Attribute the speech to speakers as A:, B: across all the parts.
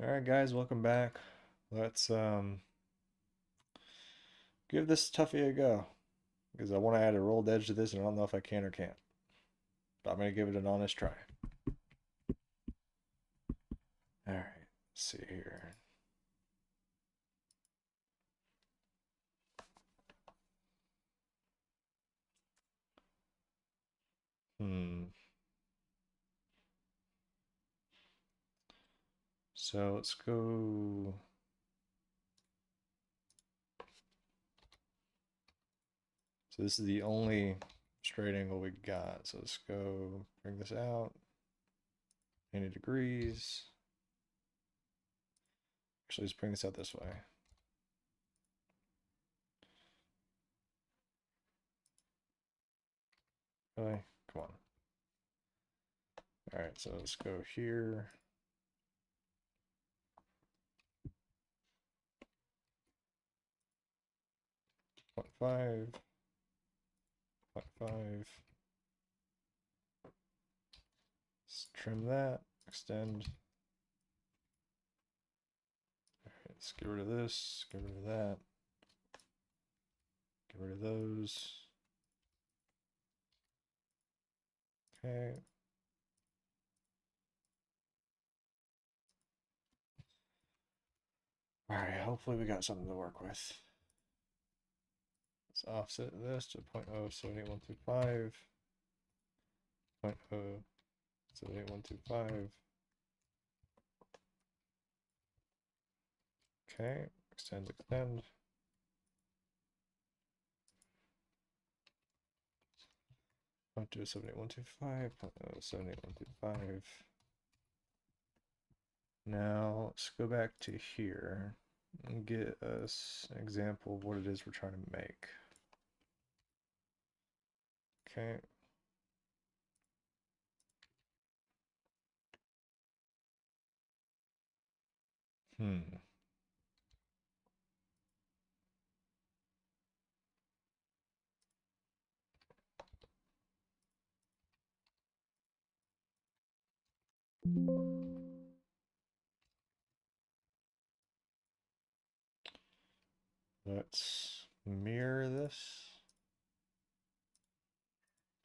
A: All right, guys, welcome back. Let's give this toughie a go because I want to add a rolled edge to this, and I don't know if I can or can't. But I'm gonna give it an honest try. All right, let's see here. Hmm. So let's go. So this is the only straight angle we got. So let's go bring this out. 90 degrees. Actually, let's bring this out this way. Really? Come on. All right, so let's go here. 0.5, 0.5. Let's trim that, extend. Let's get rid of this, get rid of that, get rid of those. Okay. All right, hopefully we got something to work with. Let's offset this to 0.078125, 0.078125. Okay, extend, extend. 0.078125, 0.078125. Now let's go back to here and get us an example of what it is we're trying to make. Okay. Hmm. Let's mirror this.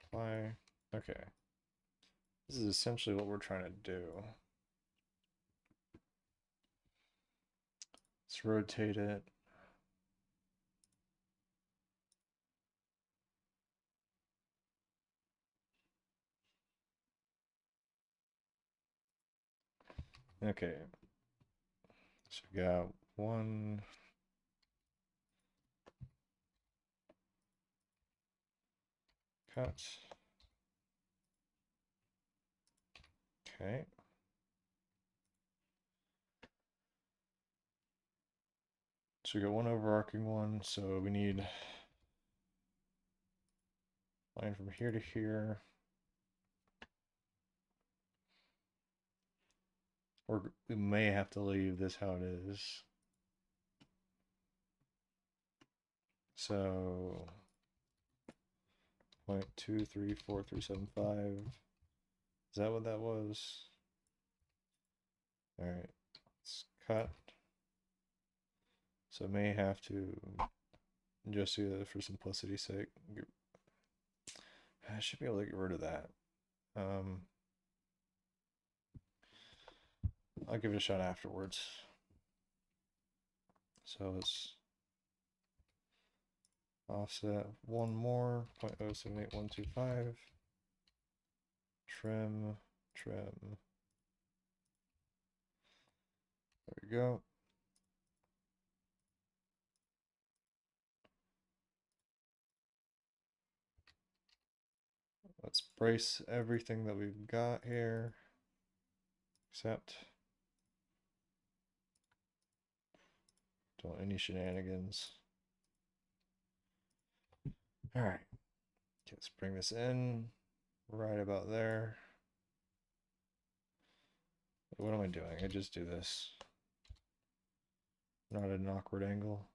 A: Apply. Okay. This is essentially what we're trying to do. Let's rotate it. Okay. So we got one. Cut. Okay. So we got one overarching one, so we need line from here to here. Or we may have to leave this how it is. So 0.234375. Is that what that was? All right, let's cut. So I may have to just do that for simplicity's sake. I should be able to get rid of that. I'll give it a shot afterwards. So let's offset one more, 0.078125. Trim, trim. There we go. Let's brace everything that we've got here, except don't any shenanigans. All right, let's bring this in right about there. What am I doing? I just do this. Not at an awkward angle.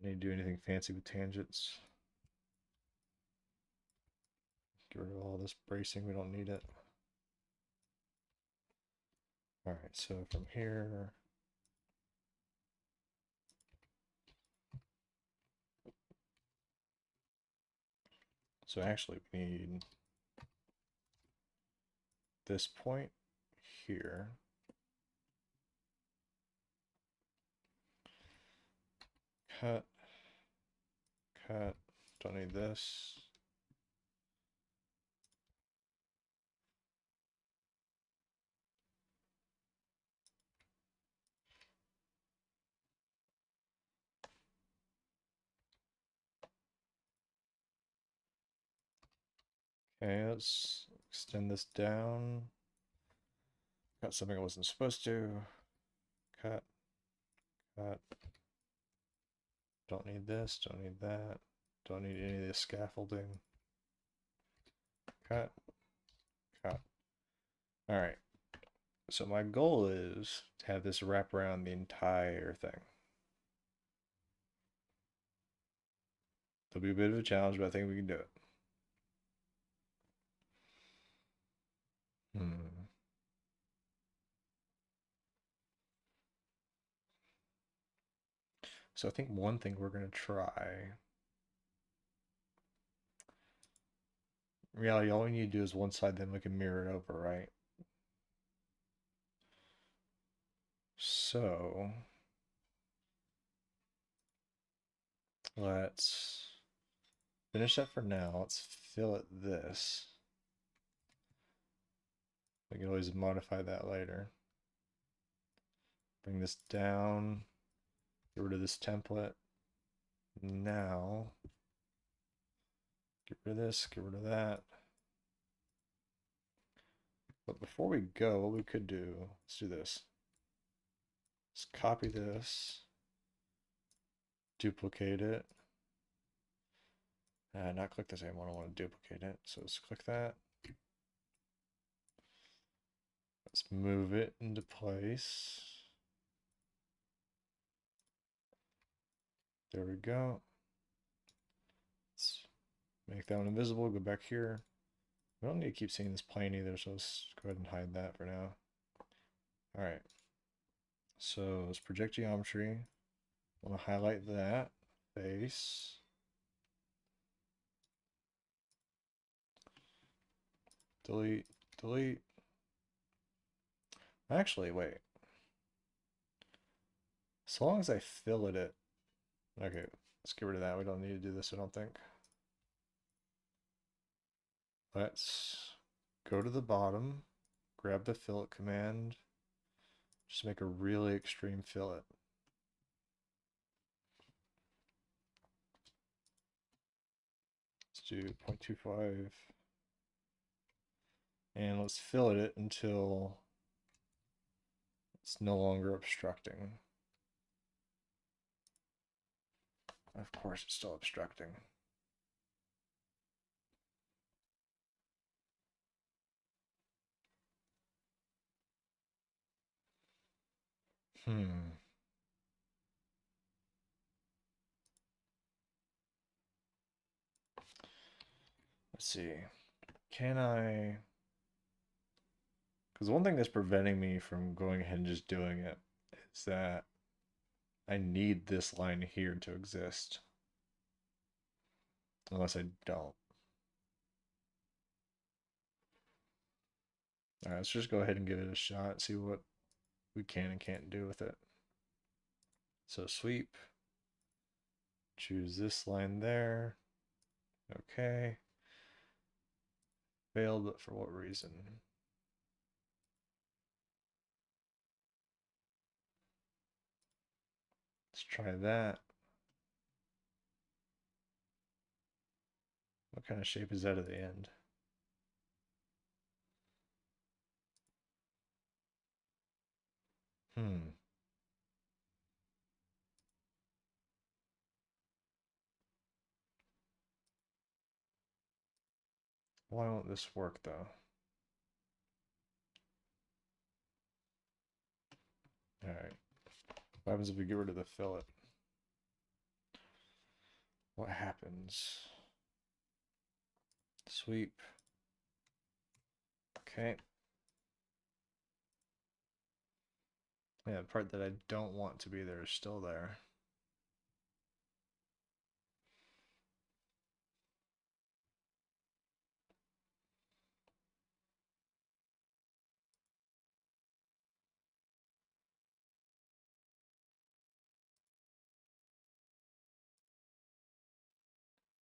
A: Don't need to do anything fancy with tangents. Get rid of all this bracing, we don't need it. All right, so from here, so actually we need this point here. Cut, cut, don't need this. Okay, let's extend this down. Got something I wasn't supposed to. Cut, cut. Don't need this, don't need that. Don't need any of this scaffolding. Cut, cut. All right. So my goal is to have this wrap around the entire thing. It'll be a bit of a challenge, but I think we can do it. So I think one thing we're going to try. In reality, all we need to do is one side, then we can mirror it over, right? So let's finish that for now. Let's fillet this. We can always modify that later. Bring this down. Get rid of this template. Now, get rid of this, get rid of that. But before we go, what we could do, let's do this. Let's copy this, duplicate it. Not click the same one, I want to duplicate it. So let's click that. Let's move it into place. There we go. Let's make that one invisible, go back here. We don't need to keep seeing this plane either, so let's go ahead and hide that for now. All right. So let's project geometry. I want to highlight that face. Delete, delete. Actually, wait. So long as I fillet it. Okay, let's get rid of that. We don't need to do this, I don't think. Let's go to the bottom, grab the fillet command, just make a really extreme fillet. Let's do 0.25. And let's fillet it until it's no longer obstructing. Of course, it's still obstructing. Let's see. Can I... Because one thing that's preventing me from going ahead and just doing it is that I need this line here to exist. Unless I don't. All right, let's just go ahead and give it a shot, see what we can and can't do with it. So sweep, choose this line there. Okay. Failed, but for what reason? Let's try that. What kind of shape is that at the end? Why won't this work though? All right. What happens if we get rid of the fillet? what happens? Sweep. Okay. Yeah, the part that I don't want to be there is still there.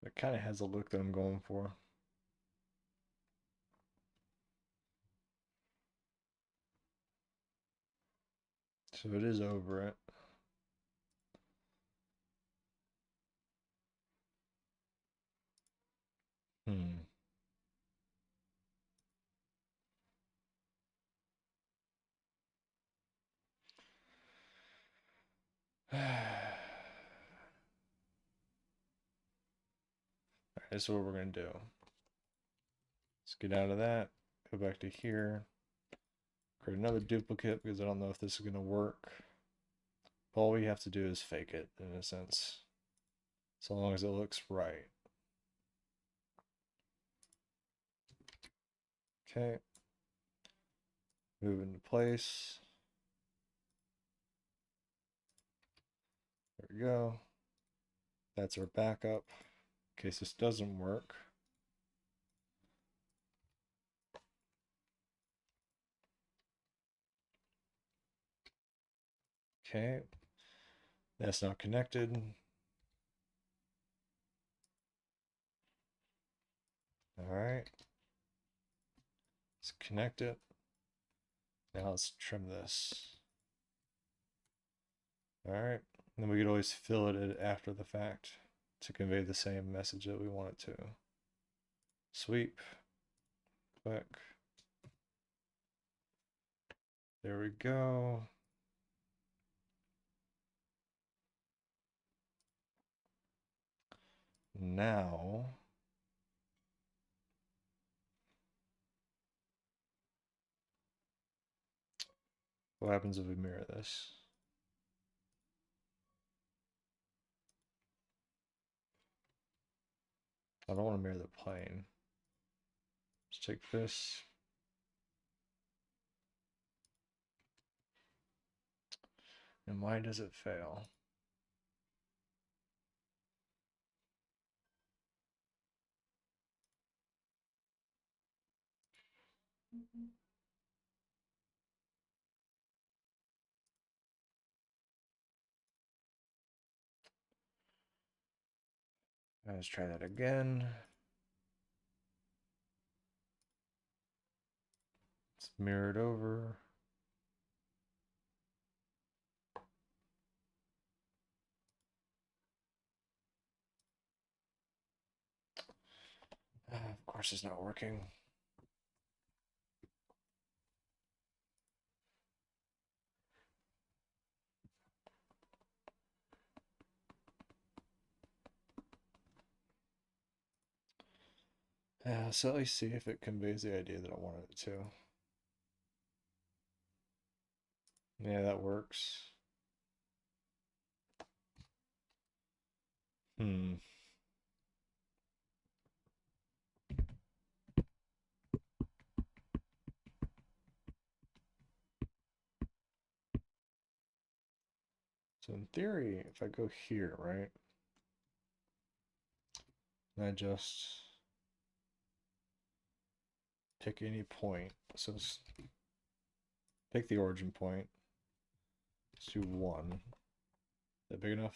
A: It kind of has a look that I'm going for. So it is over it. Hmm. This is what we're going to do. Let's get out of that. Go back to here. Create another duplicate because I don't know if this is going to work. All we have to do is fake it in a sense. So long as it looks right. Okay. Move into place. There we go. That's our backup in case this doesn't work. Okay. That's not connected. All right. Let's connect it. Now let's trim this. All right. And then we could always fill it after the fact to convey the same message that we want it to. Sweep. Click. There we go. Now, what happens if we mirror this? I don't want to mirror the plane. Let's take this. And why does it fail? Let's try that again. Let's mirror it over. Of course it's not working. So let's see if it conveys the idea that I wanted it to. Yeah, that works. Hmm. So in theory, if I go here, right, and I just pick any point, so pick the origin point, let's do 1. Is that big enough?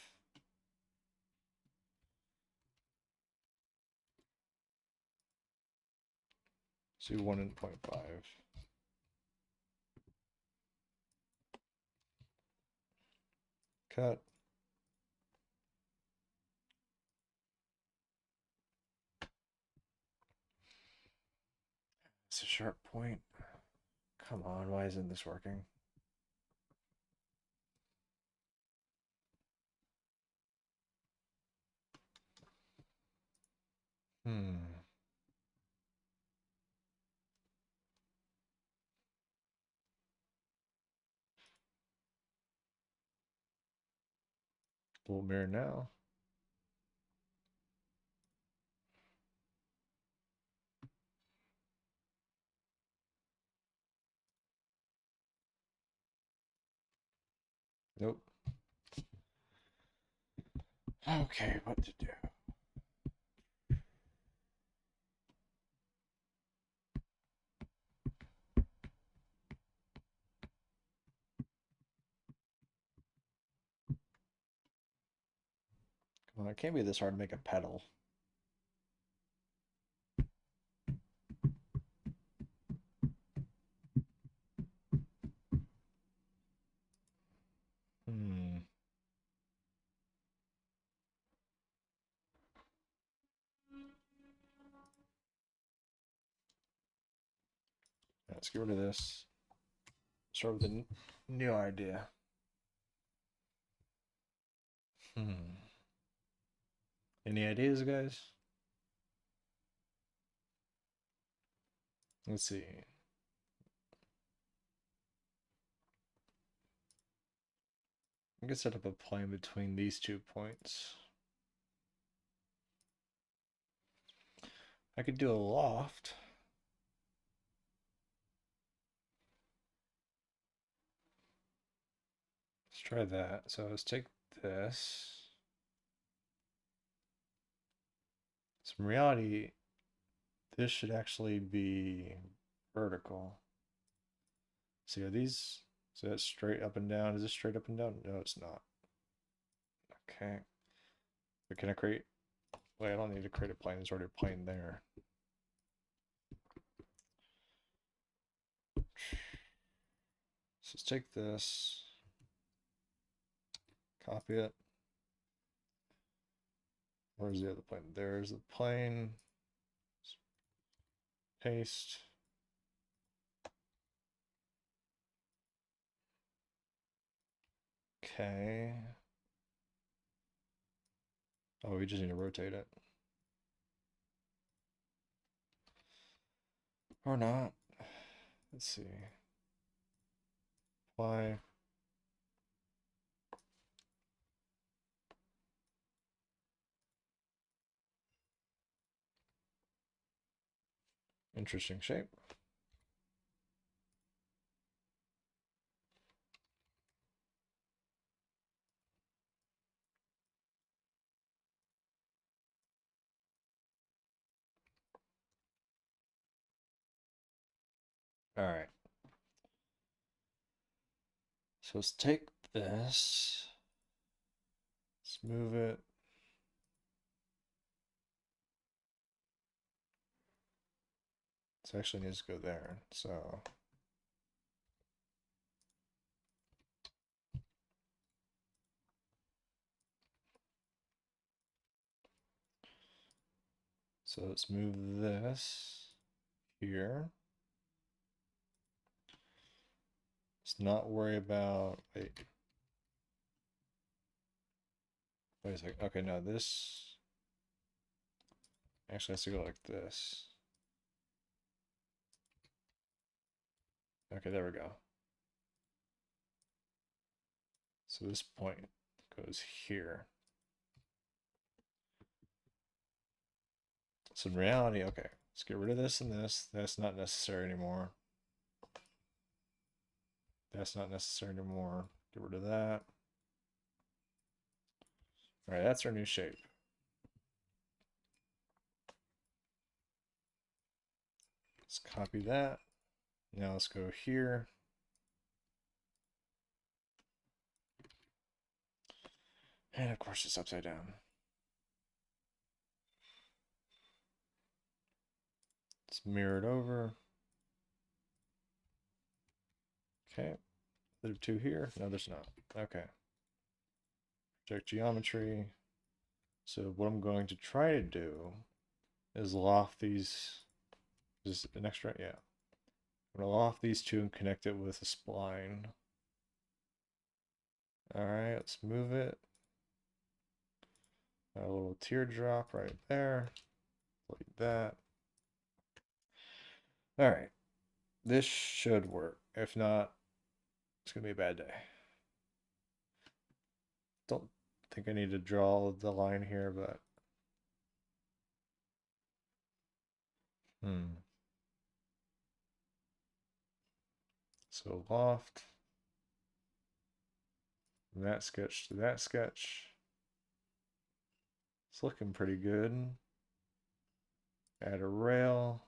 A: Let's do 1 and 0.5. Cut. It's a sharp point. Come on, why isn't this working? Hmm. Full mirror now. Nope. Okay, what to do? Come on, it can't be this hard to make a petal. Hmm. Let's get rid of this. Start with a new idea. Any ideas, guys? Let's see. I can set up a plane between these 2 points. I could do a loft. Let's try that. So let's take this. So in reality, this should actually be vertical. See, are these, so that's straight up and down. Is this straight up and down? No, it's not. Okay. But can I create, wait, I don't need to create a plane. There's already a plane there. So let's take this, copy it. Where's the other plane? There's the plane. Paste. Okay. Oh, we just need to rotate it. Or not. Let's see. Apply. Interesting shape. All right. So let's take this. Let's move it. This actually needs to go there. So let's move this here. Let's not worry about, wait a second. Okay, now this actually has to go like this. Okay, there we go. So this point goes here. So in reality, okay, let's get rid of this and this. That's not necessary anymore. That's not necessary anymore. Get rid of that. All right, that's our new shape. Let's copy that. Now let's go here. And of course it's upside down. Let's mirror it over. Okay. There are 2 here. No, there's not. Okay. Project geometry. So what I'm going to try to do is loft these. Is an extra? Yeah. I'm going to loft these 2 and connect it with a spline. All right, let's move it. A little teardrop right there. Like that. All right. This should work. If not, it's going to be a bad day. Don't think I need to draw the line here, but so loft. From that sketch to that sketch. It's looking pretty good. Add a rail.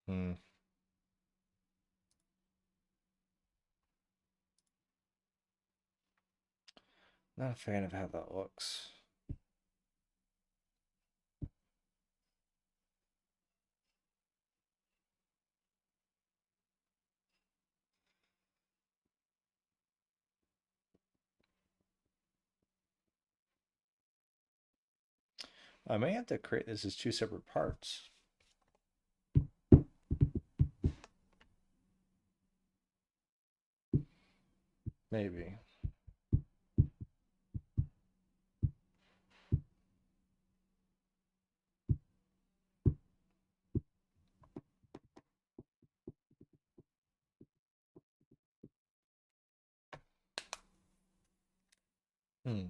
A: Hmm. Not a fan of how that looks. I may have to create this as two separate parts. Maybe. Hmm.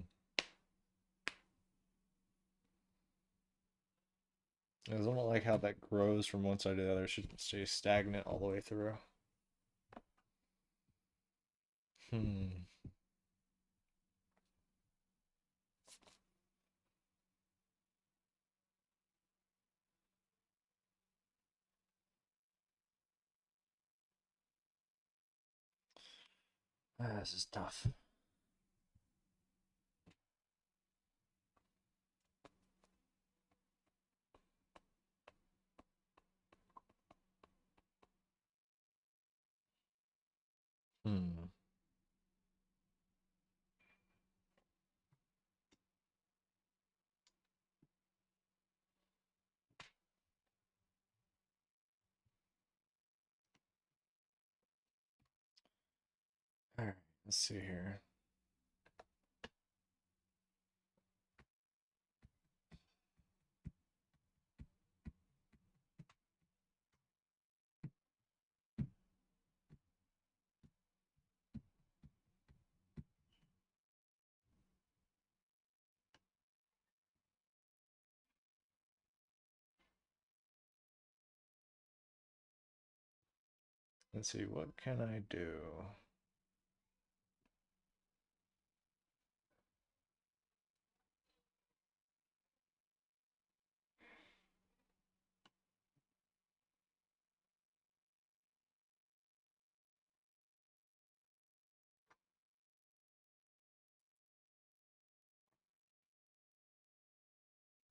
A: I don't like how that grows from one side to the other. It should stay stagnant all the way through. Hmm. This is tough. Hmm. All right. Let's see here. Let's see. What can I do?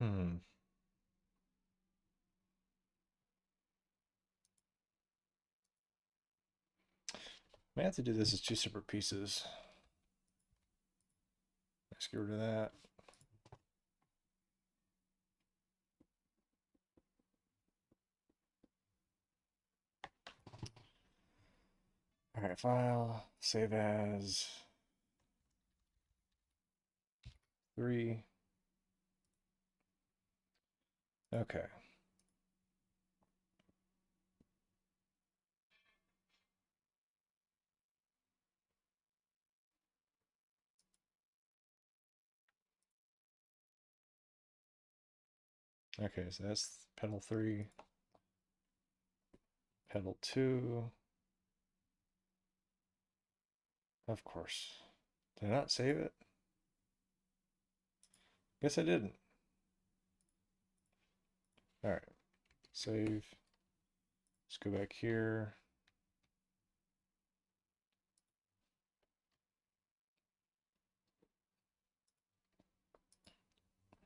A: Hmm. May have to do this as two separate pieces. Let's get rid of that. All right, file, save as 3. Okay. Okay, so that's petal 3, petal 2. Of course. Did I not save it? Guess I didn't. All right, save. Let's go back here.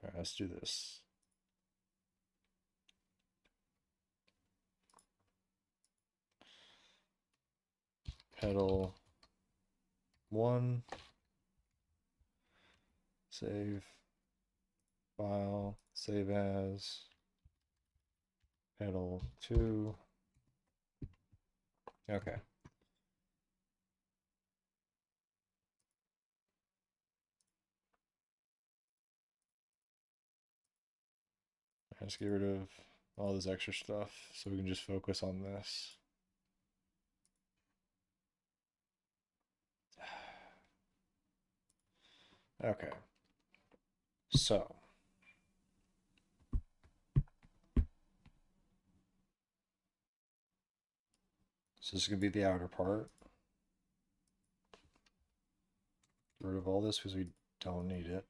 A: All right, let's do this. Petal 1. Save. File. Save as. Petal 2. Okay. Let's get rid of all this extra stuff so we can just focus on this. Okay. So So this is going to be the outer part. Get rid of all this because we don't need it.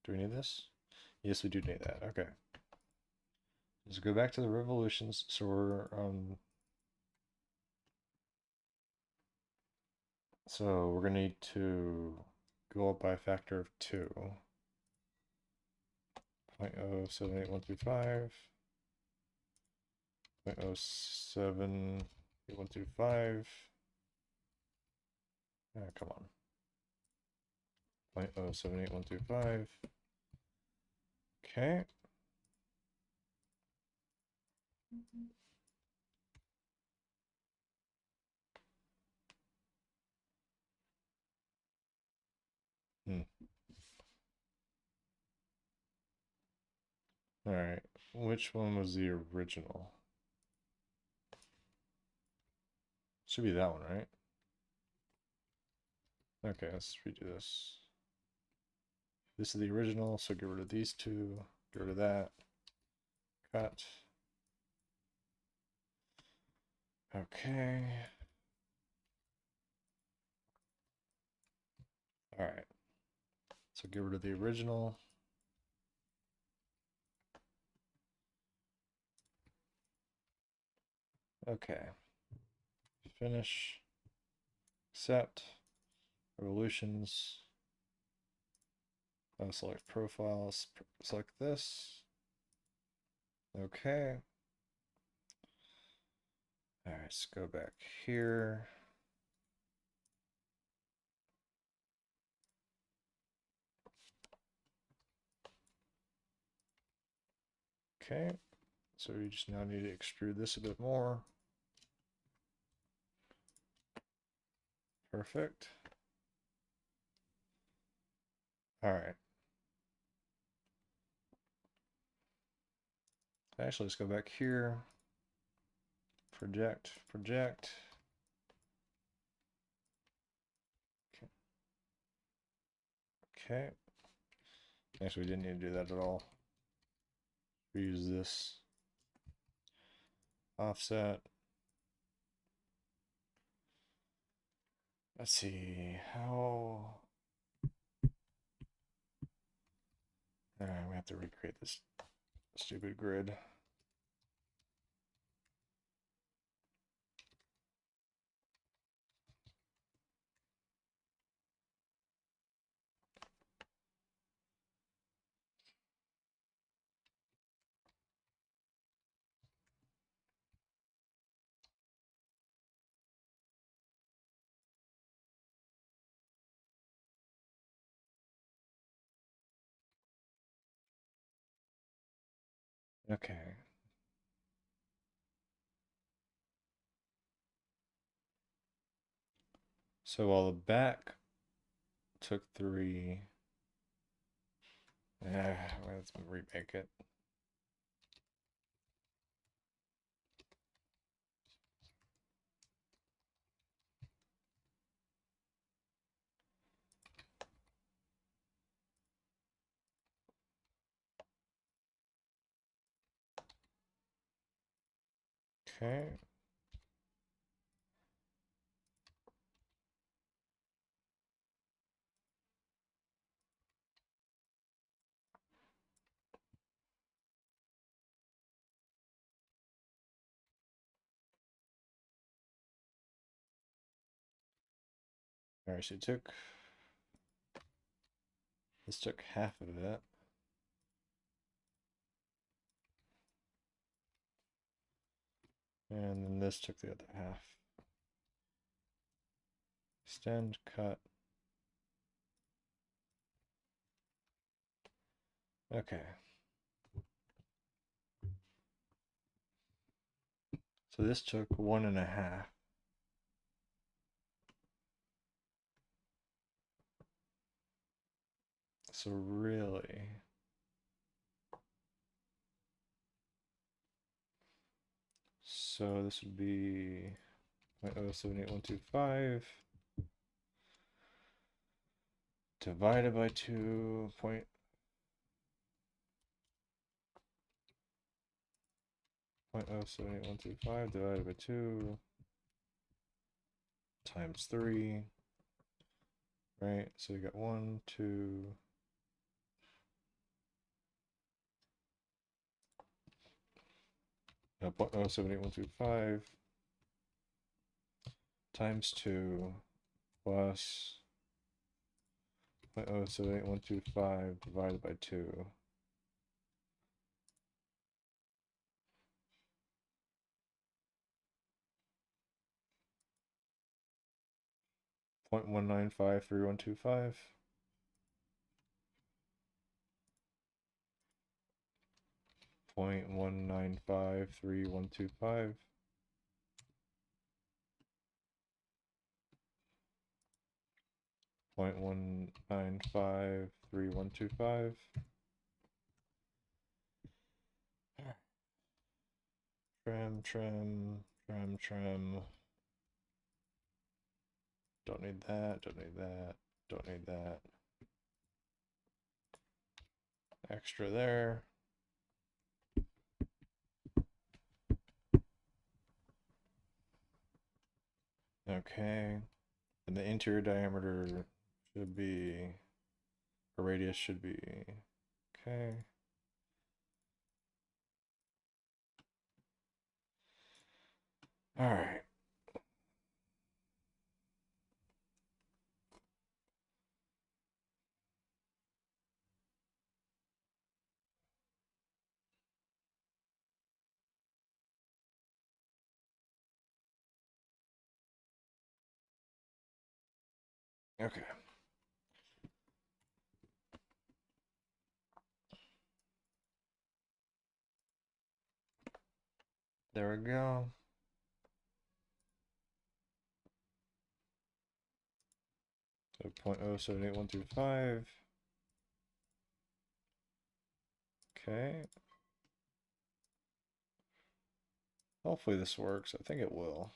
A: Do we need this? Yes, we do need that. Okay. Let's go back to the revolutions. So we're so we're gonna need to go up by a factor of 2. 0.078125. 0.078125. Come on. 0.078125. Okay. All right. Which one was the original? Should be that one, right? Okay, let's redo this. This is the original, so get rid of these two, get rid of that. Cut. Okay. All right. So get rid of the original. Okay. Finish. Accept. Revolutions. Select profiles. Select this. Okay. All right, let's go back here. Okay. So we just now need to extrude this a bit more. Perfect. All right. Actually, let's go back here. Project, project. Okay. Actually, we didn't need to do that at all. We use this offset. Let's see how. All right, we have to recreate this stupid grid. Okay. So while the back took 3, let's remake it. Okay. All right, so this took half of it. And then this took the other half. Extend, cut. Okay. So this took 1.5. So really, so this would be 0.078125 divided by 2. 0.078125 divided by 2 times 3. Right, so we got 1, 2. Now 0.078125 times 2 plus 0.078125 divided by 2. .1953125. .1953125. 0.1953125. Trim. Don't need that, don't need that, don't need that. Extra there. Okay. And the interior diameter should be, or radius should be, okay. All right. Okay. There we go. So 0.078125. Okay. Hopefully this works. I think it will.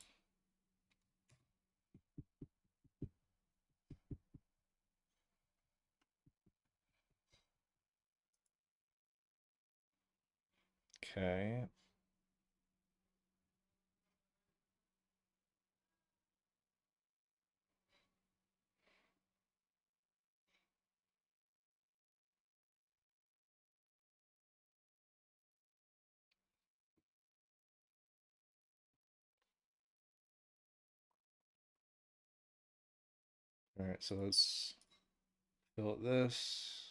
A: Okay. All right, so let's fill this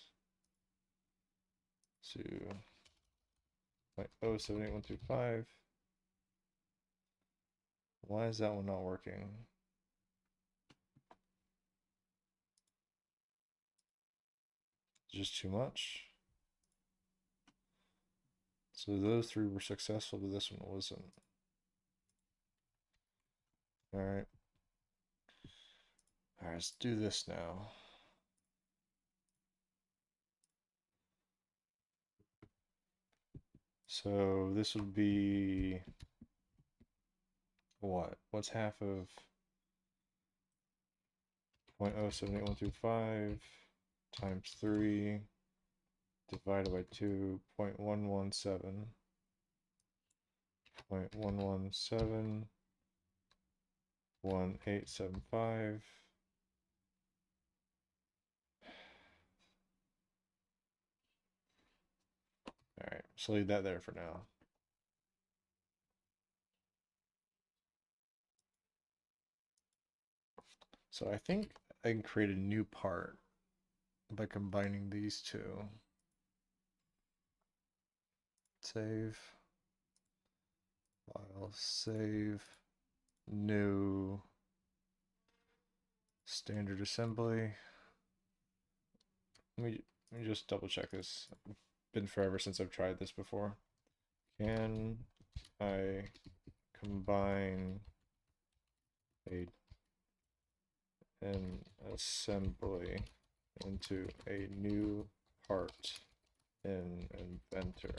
A: to 0.078125. Why is that one not working? Just too much. So those three were successful, but this one wasn't. All right. All right, let's do this now. So this would be what? What's half of 0.078125 times 3 divided by 2, 0.117. 0.117, 1875. All right, so leave that there for now. So I think I can create a new part by combining these two. Save. File, save. New. Standard assembly. Let me just double check this. It's been forever since I've tried this before. Can I combine an assembly into a new part in Inventor?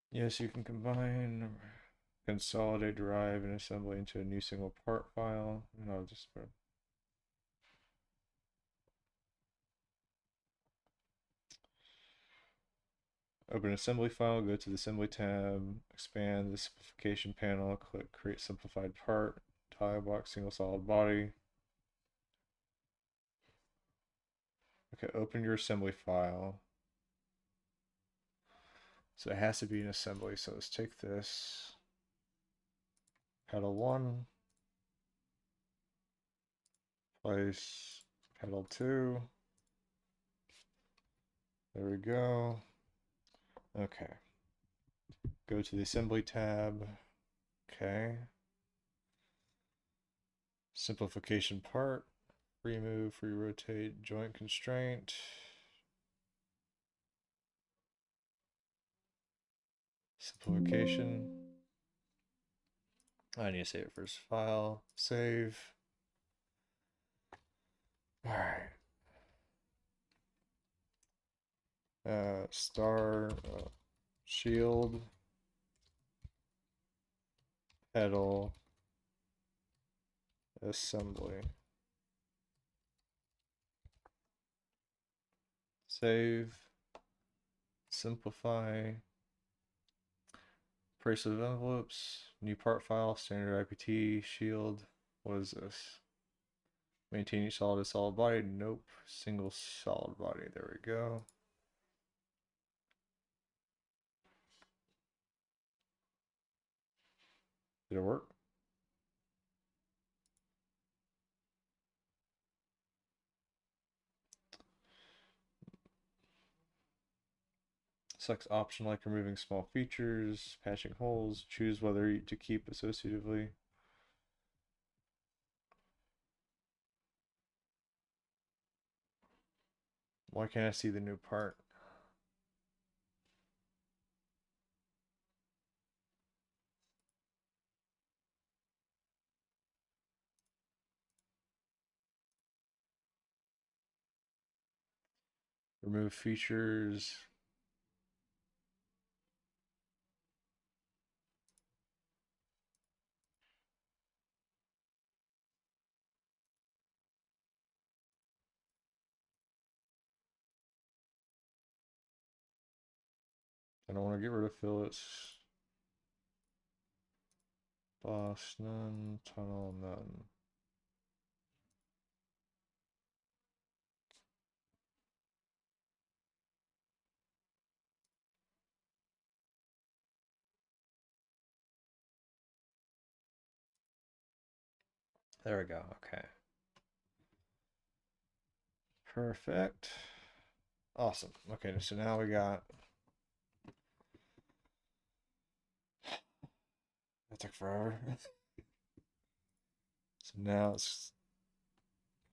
A: Yes, you can combine, consolidate, derive, and assembly into a new single part file. And I'll just put Open assembly file, go to the assembly tab, expand the simplification panel, click create simplified part, dialog box, single solid body. Okay, open your assembly file. So it has to be an assembly. So let's take this petal 1, place petal 2. There we go. Okay. Go to the assembly tab. Okay. Simplification part. Remove, re-rotate, joint constraint. Simplification. I need to save it first. File, save. All right. Star, shield, petal, assembly. Save, simplify, price of envelopes, new part file, standard IPT, shield. What is this? Maintain each solid as solid body. Nope. Single solid body. There we go. Did it work? Select option like removing small features, patching holes, choose whether to keep associatively. Why can't I see the new part? Remove features. I don't want to get rid of fillets. Boss, none. Tunnel, none. There we go. Okay. Perfect. Awesome. Okay, so now we got. That took forever. So now it's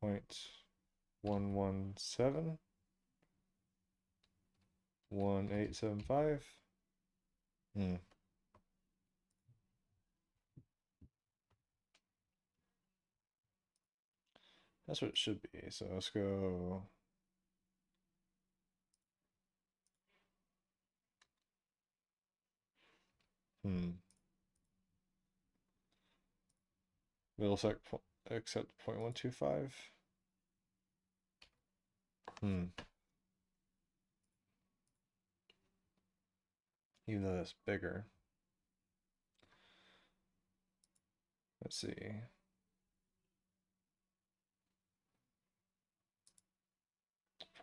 A: 0.117, 1875. That's what it should be. So let's go. Middle sec except 0.125. Even though that's bigger. Let's see.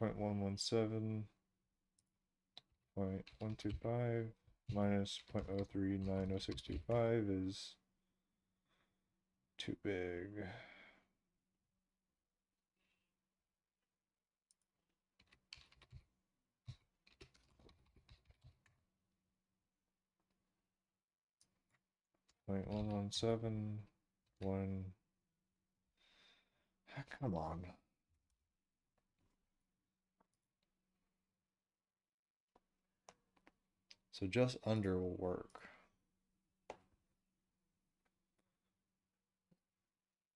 A: 0.117, 0.125 minus 0.0390625 is too big. Point 117, 1. Come on. So just under will work.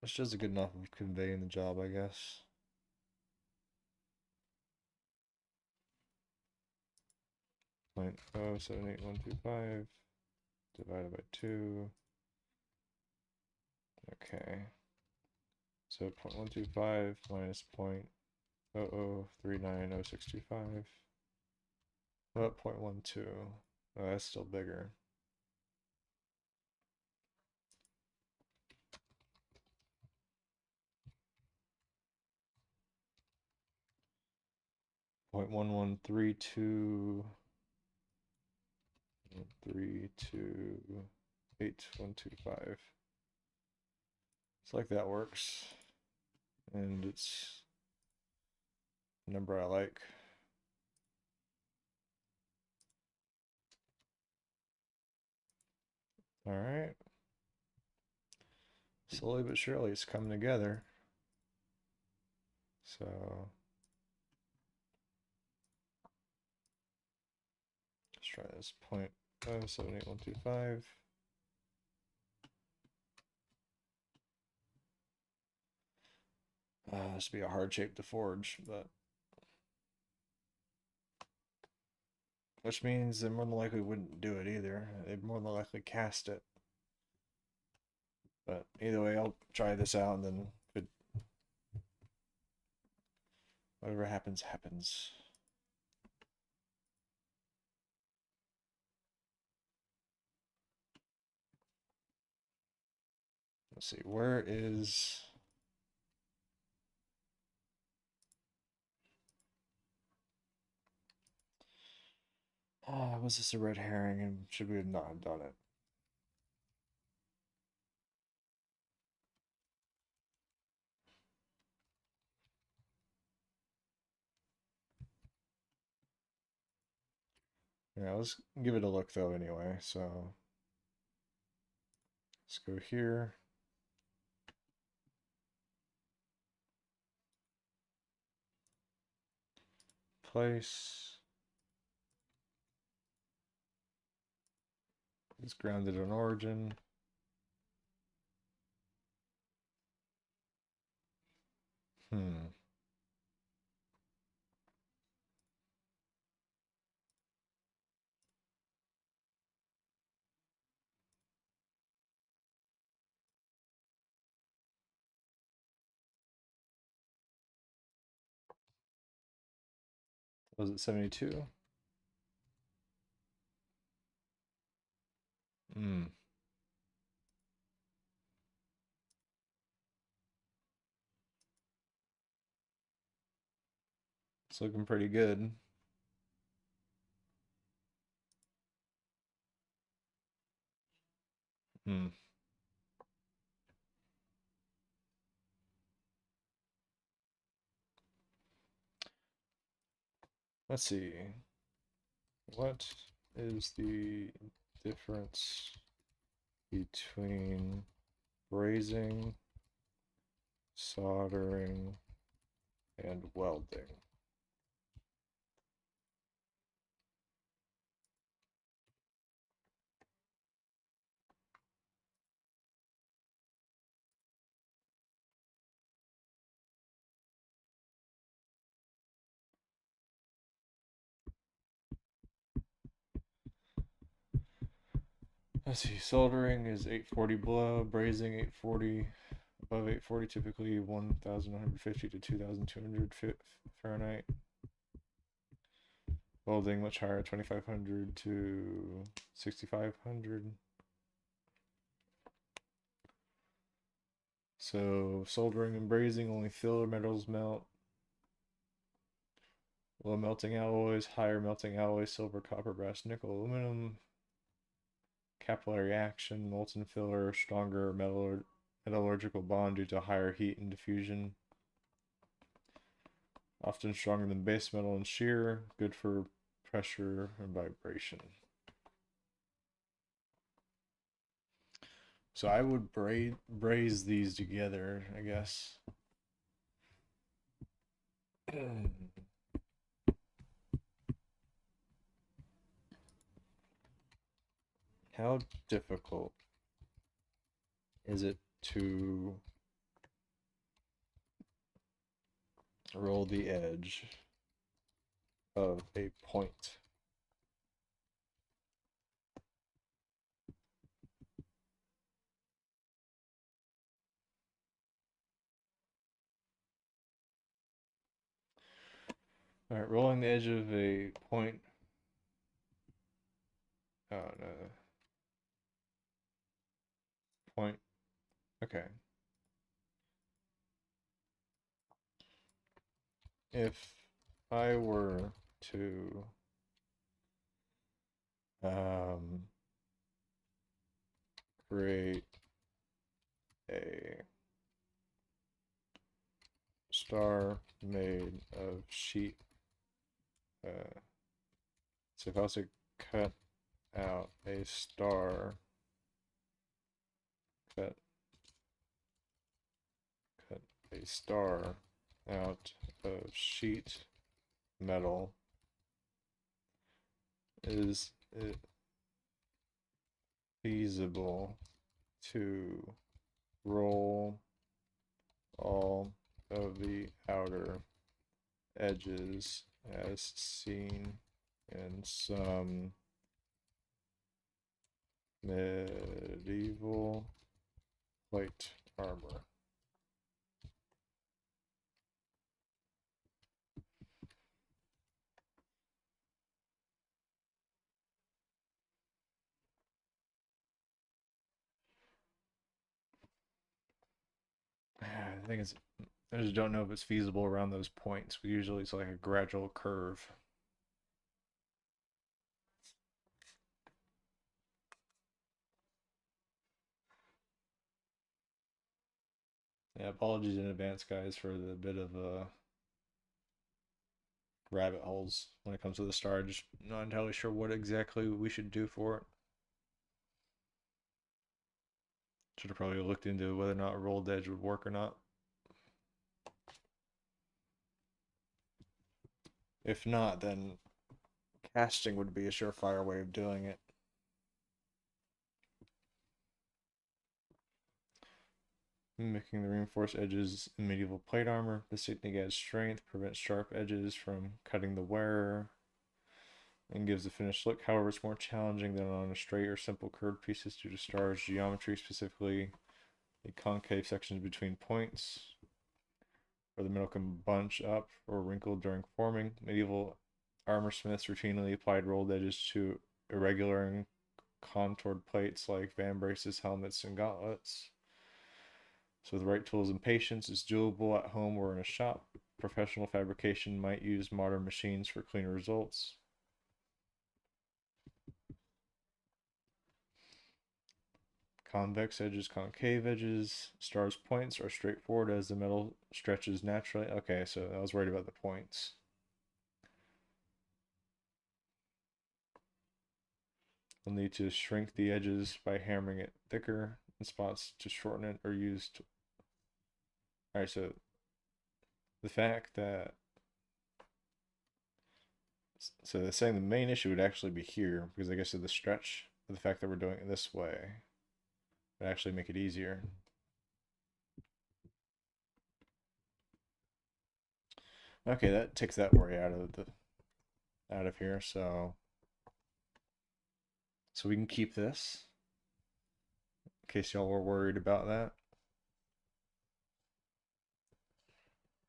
A: It's just good enough of conveying the job, I guess. Point 0.078125 divided by 2. Okay. So 0.125 minus 0.0390625. What about 0.12? Oh, that's still bigger. Point 1132.8125. It's like that works. And it's a number I like. All right. Slowly but surely it's coming together. So let's try this 0.078125. This would be a hard shape to forge, but which means they more than likely wouldn't do it either. They'd more than likely cast it. But either way, I'll try this out, and then whatever happens, happens. Let's see, where is... was this a red herring, and should we have not have done it? Yeah, let's give it a look though anyway. So let's go here. Place. It's grounded on origin. Was it 72? It's looking pretty good. Let's see. What is the difference between brazing, soldering, and welding? Let's see, soldering is 840 below, brazing 840, above 840 typically 1150 to 2200 Fahrenheit. Welding much higher, 2500 to 6500. So soldering and brazing, only filler metals melt. Low melting alloys, higher melting alloys, silver, copper, brass, nickel, aluminum. Capillary action, molten filler, stronger metallurgical bond due to higher heat and diffusion. Often stronger than base metal and shear, good for pressure and vibration. So I would braze these together, I guess. How difficult is it to roll the edge of a point? All right, rolling the edge of a point Oh, no. Point. Okay. If I were to create a star made of sheet, so if I was to cut out a star, cut a star out of sheet metal, is it feasible to roll all of the outer edges as seen in some medieval plate armor? I think it's, I just don't know if it's feasible around those points. Usually it's like a gradual curve. Yeah, apologies in advance, guys, for the bit of rabbit holes when it comes to the star. Just not entirely sure what exactly we should do for it. Should have probably looked into whether or not a rolled edge would work or not. If not, then casting would be a surefire way of doing it. Mimicking the reinforced edges in medieval plate armor. This technique adds strength, prevents sharp edges from cutting the wearer, and gives a finished look. However, it's more challenging than on a straight or simple curved pieces due to stars geometry, specifically the concave sections between points, where the metal can bunch up or wrinkle during forming. Medieval armor smiths routinely applied rolled edges to irregular and contoured plates like van braces, helmets, and gauntlets. So with the right tools and patience, it's doable at home or in a shop. Professional fabrication might use modern machines for cleaner results. Convex edges, concave edges. Stars points are straightforward as the metal stretches naturally. Okay, so I was worried about the points. We'll need to shrink the edges by hammering it thicker in spots to shorten it or use. Alright, so the fact that. So they're saying the main issue would actually be here because I guess of the stretch, the fact that we're doing it this way would actually make it easier. Okay, that takes that worry out of here. So we can keep this in case y'all were worried about that.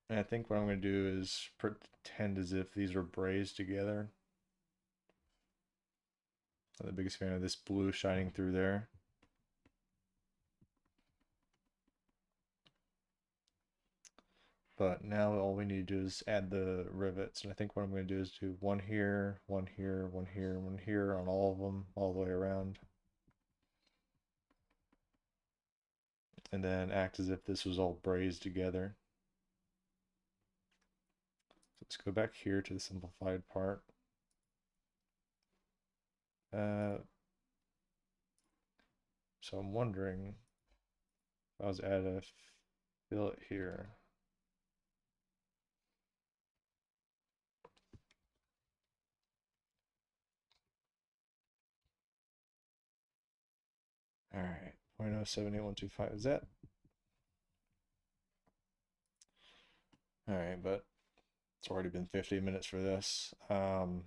A: And I think what I'm going to do is pretend as if these were brazed together. I'm the biggest fan of this blue shining through there. But now all we need to do is add the rivets. And I think what I'm going to do is do one here, one here, one here, one here on all of them, all the way around. And then act as if this was all brazed together. So let's go back here to the simplified part. So I'm wondering if I was to add a fillet here. All right, 0.078125. Is that? All right, but it's already been 50 minutes for this. I'm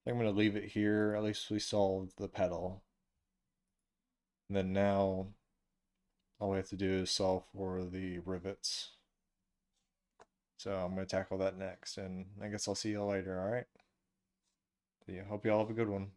A: going to leave it here. At least we solved the petal. And then now all we have to do is solve for the rivets. So I'm going to tackle that next, and I guess I'll see you later, all right? So yeah, hope you all have a good one.